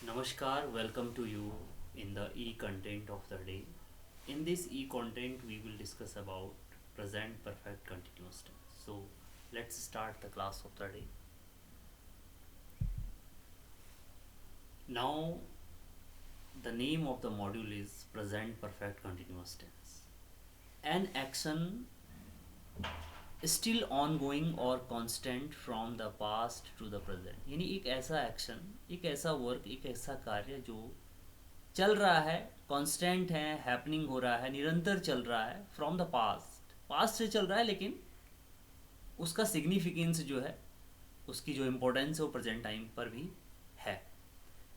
Namaskar, welcome to you in the e-content of the day. In this e-content, we will discuss about present perfect continuous tense. So, let's start the class of the day. Now, the name of the module is present perfect continuous tense. An action still on going और constant from the past to the present, यानी एक ऐसा action, एक ऐसा work, एक ऐसा कार्य जो चल रहा है, कांस्टेंट है, हैपनिंग हो रहा है, निरंतर चल रहा है, फ्रॉम द पास्ट, पास्ट से चल रहा है, लेकिन उसका सिग्निफिकेंस जो है, उसकी जो इम्पोर्टेंस है वो प्रेजेंट टाइम पर भी है.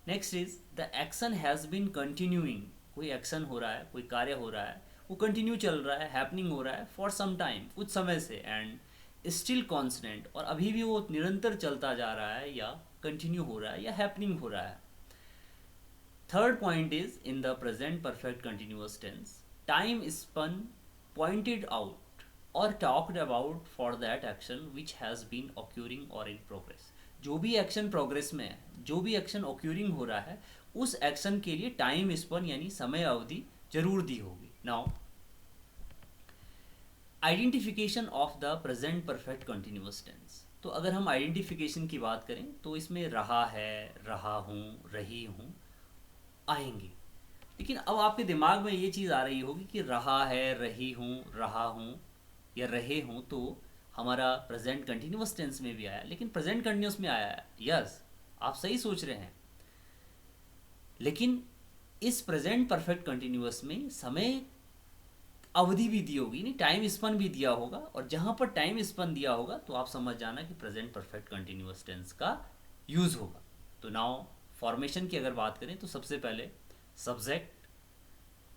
Next is the action has been continuing. कोई एक्शन हो रहा है, कोई कार्य हो रहा है, वो कंटिन्यू चल रहा है, हैपनिंग हो रहा है फॉर सम टाइम, कुछ समय से, एंड स्टिल कॉन्स्टेंट, और अभी भी वो निरंतर चलता जा रहा है, या कंटिन्यू हो रहा है, या हैपनिंग हो रहा है. Third point is in the present perfect continuous tense, time span pointed out और talked about for that action which has been occurring और इन प्रोग्रेस. जो भी एक्शन प्रोग्रेस में है, जो भी एक्शन ऑक्यूरिंग हो रहा है, उस एक्शन के लिए टाइम स्पन यानी समय अवधि जरूर दी होगी. Now identification of the present perfect continuous tense. तो अगर हम आइडेंटिफिकेशन की बात करें तो इसमें रहा है, रहा हूँ, रही हूँ आएंगे. लेकिन अब आपके दिमाग में ये चीज़ आ रही होगी कि रहा है, रहा हूँ या रहे हूँ तो हमारा प्रेजेंट कंटिन्यूअस टेंस में भी आया, लेकिन प्रेजेंट कंटिन्यूअस में आया है. यस, आप सही सोच रहे हैं. लेकिन इस प्रेजेंट परफेक्ट कंटिन्यूअस में समय अवधि भी दी होगी, नहीं, टाइम स्पन भी दिया होगा, और जहां पर टाइम स्पन दिया होगा तो आप समझ जाना कि प्रेजेंट परफेक्ट कंटिन्यूअस टेंस का यूज होगा. तो नाउ फॉर्मेशन की अगर बात करें तो सबसे पहले सब्जेक्ट,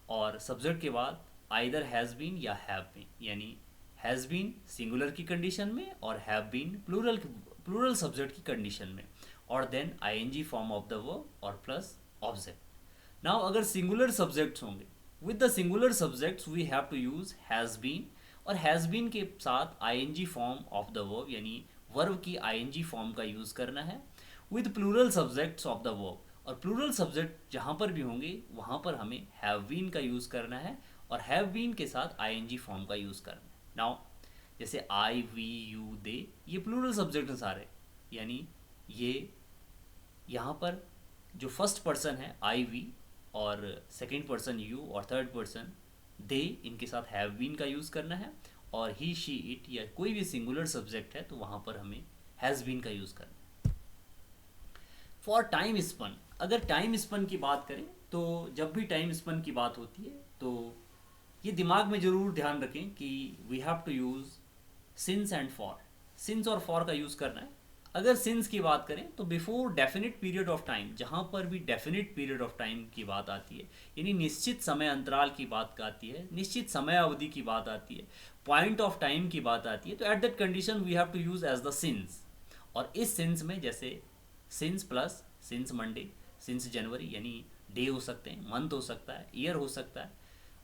और सब्जेक्ट के बाद आइदर हैज़ बीन या हैव बीन, यानी हैज़ बीन सिंगुलर की कंडीशन में और हैव बीन प्लूरल सब्जेक्ट की कंडीशन में, और then ING form of the verb और प्लस ऑब्जेक्ट. नाउ अगर सिंगुलर सब्जेक्ट्स होंगे, with the singular subjects we have to use has been, और हैज़ बीन के साथ ING form of the verb यानी वर्ब की आईएनजी फॉर्म का use करना है. With plural subjects of the verb, और प्लूरल सब्जेक्ट जहाँ पर भी होंगे वहाँ पर हमें हैव बीन का यूज़ करना है, और हैव बीन के साथ आईएनजी फॉर्म का यूज़ करना है. नाउ जैसे आई, वी, यू, दे, ये प्लूरल सब्जेक्ट हैं सारे, यानी ये यहाँ पर जो फर्स्ट पर्सन है आई, वी, और सेकेंड पर्सन यू, और थर्ड पर्सन दे, इनके साथ हैव बीन का यूज़ करना है. और ही, शी, इट या कोई भी सिंगुलर सब्जेक्ट है तो वहाँ पर हमें हैज़ बीन का यूज़ करना है. फॉर टाइम स्पन, अगर टाइम स्पन की बात करें तो जब भी टाइम स्पन की बात होती है तो ये दिमाग में ज़रूर ध्यान रखें कि we have to use since and for. Since और फॉर का यूज़ करना है. अगर सिंस की बात करें तो before definite period of time, जहाँ पर भी डेफिनेट पीरियड ऑफ टाइम की बात आती है, यानी निश्चित समय अंतराल की बात आती है, निश्चित समय अवधि की बात आती है, पॉइंट ऑफ टाइम की बात आती है, तो at that condition we have to use as the since. और इस सिंस में जैसे since plus since Monday, since January, यानी डे हो सकते हैं, मंथ हो सकता है, ईयर हो सकता है,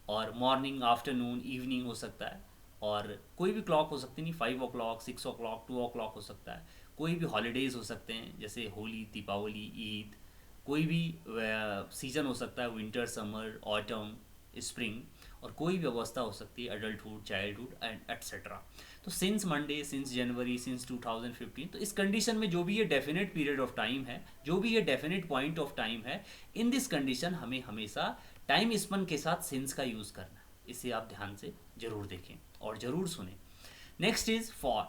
और मॉर्निंग, आफ्टरनून, इवनिंग हो सकता है, और कोई भी क्लॉक हो सकती, नहीं, 5 o'clock, 6 o'clock, 2 o'clock हो सकता है. कोई भी हॉलीडेज़ हो सकते हैं जैसे होली, दीपावली, ईद. कोई भी सीज़न हो सकता है, विंटर, समर, ऑटम, स्प्रिंग. और कोई भी अवस्था हो सकती है, अडल्टहुड, चाइल्डहुड एंड एट्सेट्रा. तो सिंस मंडे, सिंस जनवरी, सिंस 2015, तो इस कंडीशन में जो भी ये डेफिनेट पीरियड ऑफ टाइम है, जो भी ये डेफिनेट पॉइंट ऑफ टाइम है, इन दिस कंडीशन हमें हमेशा टाइम स्पन के साथ सिंस का यूज़ करना है. इसे आप ध्यान से ज़रूर देखें और ज़रूर सुने. Next is for.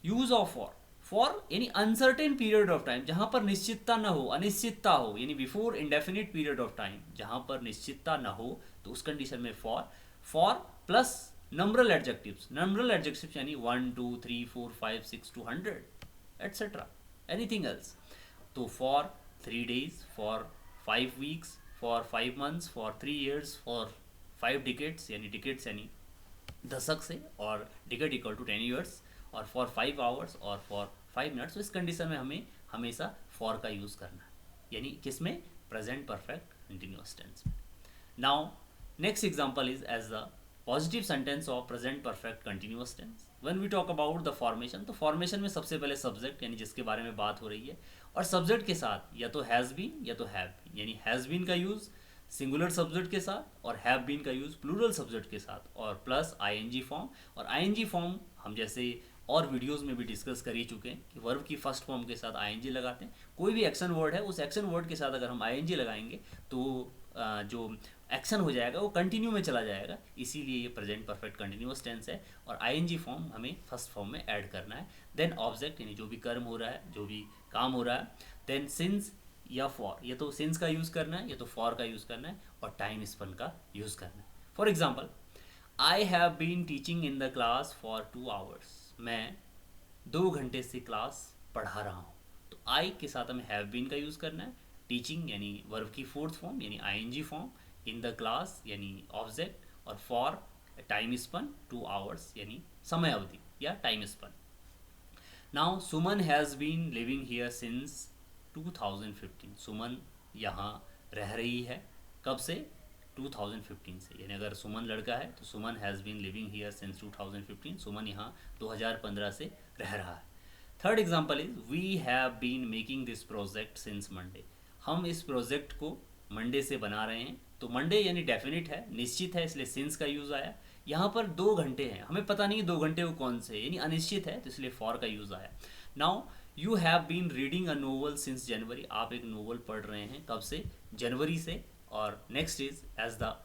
Use of for यानी अनसर्टेन पीरियड ऑफ टाइम, जहाँ पर निश्चितता न हो, अनिश्चितता हो, यानी before indefinite period of time, जहाँ पर निश्चितता न हो, तो उस कंडीशन में for plus numeral adjectives. Numeral adjectives यानी 1, 2, 3, 4, 5, 6 to 100 एट्सेट्रा, एनीथिंग एल्स. तो for 3 days, for 5 weeks, for 5 months, for 3 years, for 5 decades, यानी डिकेट्स यानी दशक से, और डिकेट इक्वल टू 10 years, और फॉर 5 hours और फॉर 5 minutes. तो इस कंडीशन में हमें हमेशा फॉर का यूज़ करना है, यानी किसमें, प्रेजेंट परफेक्ट कंटिन्यूअस टेंस में. Now next example is as the positive sentence of present perfect continuous tense. When we talk about the formation, तो फॉर्मेशन में सबसे पहले सब्जेक्ट यानी जिसके बारे में बात हो रही है, और सब्जेक्ट के साथ या तो हैज़ बीन या तो हैव बीन, यानी हैज़ बीन का यूज़ सिंगुलर सब्जेक्ट के साथ और हैव बीन का यूज़ प्लूरल सब्जेक्ट के साथ, और प्लस आईएनजी फॉर्म। और आईएनजी फॉर्म हम जैसे और वीडियोस में भी डिस्कस कर ही चुके हैं कि वर्ब की फर्स्ट फॉर्म के साथ आईएनजी लगाते हैं। कोई भी एक्शन वर्ड है, उस एक्शन वर्ड के साथ अगर हम आईएनजी लगाएंगे तो जो एक्शन हो जाएगा वो कंटिन्यू में चला जाएगा, इसीलिए ये प्रेजेंट परफेक्ट कंटिन्यूअस टेंस है। और आईएनजी फॉर्म हमें फर्स्ट फॉर्म में ऐड करना है। देन ऑब्जेक्ट यानी जो भी कर्म हो रहा है, जो भी काम हो रहा है। देन सिंस या फॉर, या तो सिंस का यूज़ करना है या तो फॉर का यूज़ करना है, और टाइम स्पेंड का यूज़ करना है। For example, I have been teaching in the class for 2 hours, मैं 2 घंटे से क्लास पढ़ा रहा हूँ। तो आई के साथ हमें हैव बीन का यूज़ करना है, टीचिंग यानी वर्ब की फोर्थ फॉर्म यानी ING form, in the class यानी ऑब्जेक्ट, और फॉर टाइम स्पन 2 आवर्स यानी समय अवधि या time span. Now Suman has been living here since 2015, Suman यहाँ रह रही है कब से? 2015 से, यानी अगर सुमन लड़का है तो Suman has been living here since 2015, Suman यहाँ 2015 से रह रहा है। Third example is we have been making this project since Monday, हम इस प्रोजेक्ट को मंडे से बना रहे हैं। तो मंडे यानी डेफिनेट है, निश्चित है, इसलिए सिंस का यूज़ आया। यहाँ पर 2 घंटे हैं, हमें पता नहीं 2 घंटे वो कौन से, यानी अनिश्चित है, तो इसलिए फॉर का यूज़ आया। Now you have been reading a novel since January, आप एक नोवेल पढ़ रहे हैं कब से? जनवरी से। और next is as the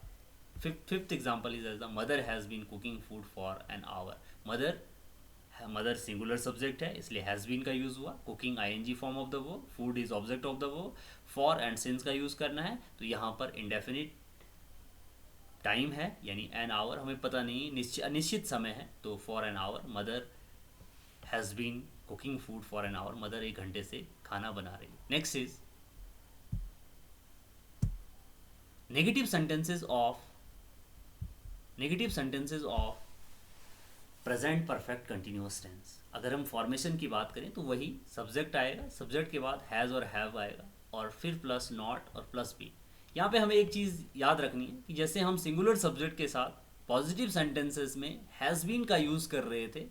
fifth example is as the mother has been cooking food for an hour, mother singular subject है इसलिए हैज़ बीन का यूज़ हुआ, cooking ING form of the verb, food is object of the verb, for and since का use करना है। तो यहाँ पर इंडेफिनिट टाइम है यानी एन आवर, हमें पता नहीं अनिश्चित समय है, तो for an hour, mother has been cooking food for an hour, mother 1 घंटे से खाना बना रही है। Next is negative sentences of present perfect continuous tense. अगर हम फॉर्मेशन की बात करें तो वही सब्जेक्ट आएगा, सब्जेक्ट के बाद हैज़ और हैव आएगा, और फिर प्लस नॉट और प्लस बी। यहाँ पे हमें एक चीज़ याद रखनी है कि जैसे हम सिंगुलर सब्जेक्ट के साथ पॉजिटिव सेंटेंसेस में हैज़ बीन का यूज़ कर रहे थे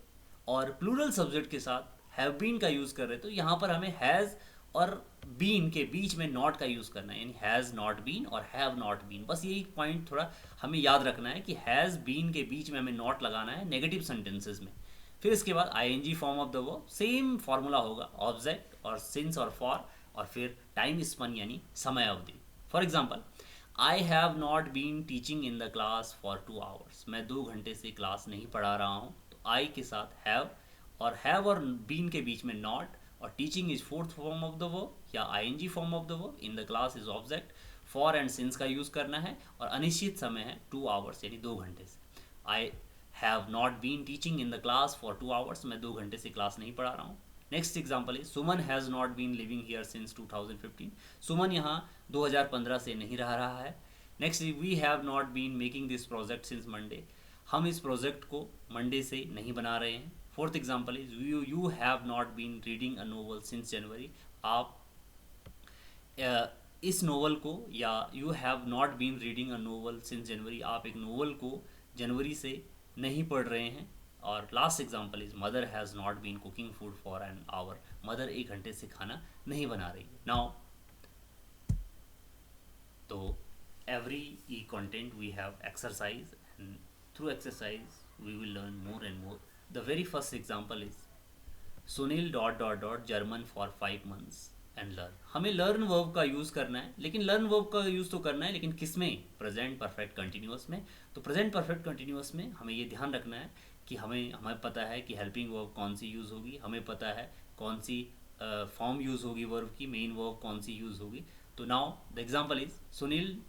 और प्लूरल सब्जेक्ट के साथ हैव बीन का यूज़ कर रहे थे, तो यहाँ पर हमें हैज़ और बीन के बीच में नॉट का यूज़ करना है, यानी हैज़ नॉट बीन और हैव नॉट बीन। बस यही पॉइंट थोड़ा हमें याद रखना है कि हैज़ बीन के बीच में हमें नॉट लगाना है नेगेटिव सेंटेंसेस में। फिर इसके बाद ING form of the verb, same formula होगा, ऑब्जेक्ट और सिंस और फॉर, और फिर टाइम स्पन यानी समय अवधि। For example, I have not been teaching in the class for 2 hours, मैं 2 घंटे से क्लास नहीं पढ़ा रहा हूँ। तो आई के साथ हैव और बीन के बीच में नॉट, और teaching is fourth form of the verb या ING form of the verb, in the class is object, for and since का यूज़ करना है, और अनिश्चित समय है 2 आवर्स यानी 2 घंटे से। I have not been teaching in the class for 2 hours, मैं 2 घंटे से क्लास नहीं पढ़ा रहा हूँ। Next example is Suman has not been living here since 2015, Suman यहाँ 2015 से नहीं रह रहा है। Next, we have not been making this project since Monday, हम इस प्रोजेक्ट को मंडे से नहीं बना रहे हैं। Fourth example is you have not been reading a novel since January, आप इस नोवेल को, या you have not been reading a novel since January, आप एक नोवेल को जनवरी से नहीं पढ़ रहे हैं। और last example is mother has not been cooking food for an hour, mother 1 घंटे से खाना नहीं बना रही है। नाउ तो every e-content we have exercise, and through exercise we will learn more and more. The very first example is Sunil ... German for 5 months and learn. हमें learn verb का यूज़ करना है, लेकिन learn verb का use तो करना है, लेकिन किस में? प्रेजेंट परफेक्ट कंटिन्यूअस में। तो प्रेजेंट परफेक्ट कंटिन्यूअस में हमें ये ध्यान रखना है कि हमें पता है कि हेल्पिंग वर्ब कौन सी यूज़ होगी, हमें पता है कौन सी फॉर्म यूज़ होगी वर्ब की, मेन वर्ब कौन सी यूज़ होगी। तो now the example is Sunil ...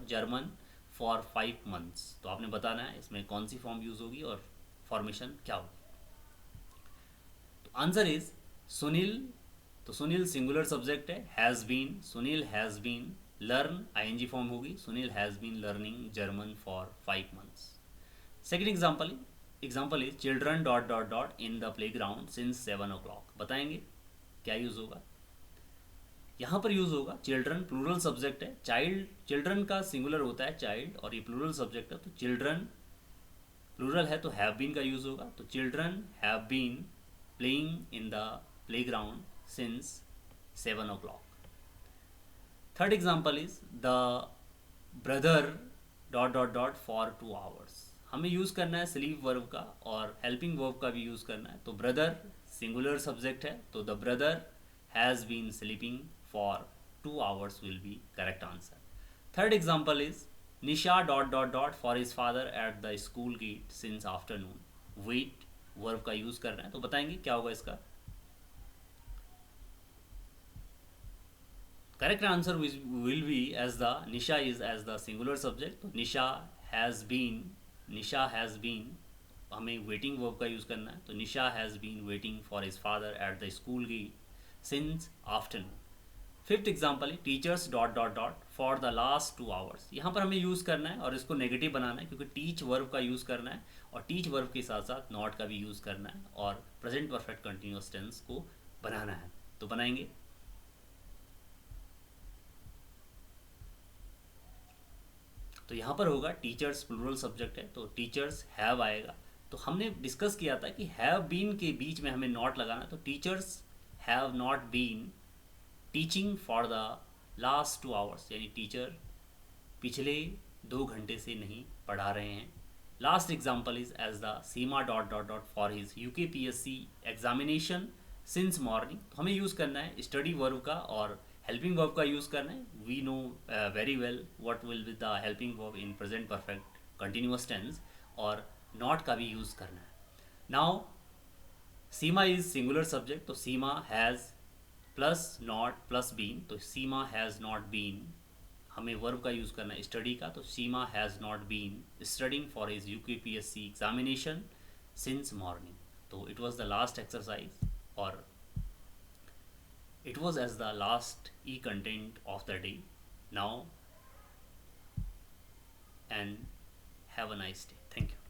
German for 5 months, तो आपने बताना है इसमें कौन सी फॉर्म यूज़ होगी और फॉर्मेशन क्या होगी। तो आंसर इज सुनील, तो सुनील सिंगुलर सब्जेक्ट है, has been, Sunil has been, learn ING form होगी, Sunil has been learning German for 5 months. Second example is children ... in the playground since 7 o'clock, बताएंगे क्या यूज़ होगा। यहाँ पर यूज़ होगा चिल्ड्रन, प्लूरल सब्जेक्ट है, चिल्ड्रन का सिंगुलर होता है चाइल्ड, और ये प्लूरल सब्जेक्ट है, तो चिल्ड्रन प्लूरल है तो हैव बीन का यूज़ होगा, तो children have been playing in the playground since 7 o'clock. Third example is the brother dot dot dot for 2 hours. हमें यूज़ करना है स्लीप वर्ब का और हेल्पिंग वर्ब का भी यूज़ करना है. तो ब्रदर सिंगुलर सब्जेक्ट है, तो the brother has been sleeping for 2 hours will be correct answer. Third example is Nisha dot dot dot for his father at the school gate since afternoon. Wait verb का use करना है, तो बताएंगे क्या होगा इसका. Correct answer will be as the Nisha is as the singular subject. तो Nisha has been हमें वेटिंग वर्ब का यूज़ करना है, तो Nisha has been waiting for his father at the school gate since afternoon. Fifth example है teachers dot dot dot for the last 2 hours. यहाँ पर हमें यूज़ करना है और इसको नेगेटिव बनाना है क्योंकि टीच वर्ब का यूज़ करना है और टीच वर्ब के साथ साथ नॉट का भी यूज़ करना है और प्रेजेंट परफेक्ट कंटिन्यूअस टेंस को बनाना है. तो बनाएंगे. तो यहाँ पर होगा टीचर्स प्लूरल सब्जेक्ट है तो टीचर्स हैव आएगा. तो हमने डिस्कस किया था कि हैव बीन के बीच में हमें नॉट लगाना, तो teachers have not been teaching for the last 2 hours, यानी टीचर पिछले 2 घंटे से नहीं पढ़ा रहे हैं. Last example is as the Seema dot dot dot for his UKPSC examination since morning. तो हमें यूज़ करना है स्टडी वर्ब का और हेल्पिंग वर्ब का यूज़ करना है. We know very well what will be the helping verb in present perfect continuous tense और नॉट का भी यूज़ करना है. Now Seema is singular subject, तो Seema has plus not plus been, तो सीमा हैज़ नॉट बीन हमें वर्ब का यूज़ करना है स्टडी का, तो Seema has not been studying for his UKPSC examination since morning. तो it was the last exercise और it was as the last e-content of the day. Now and have a nice day. Thank you.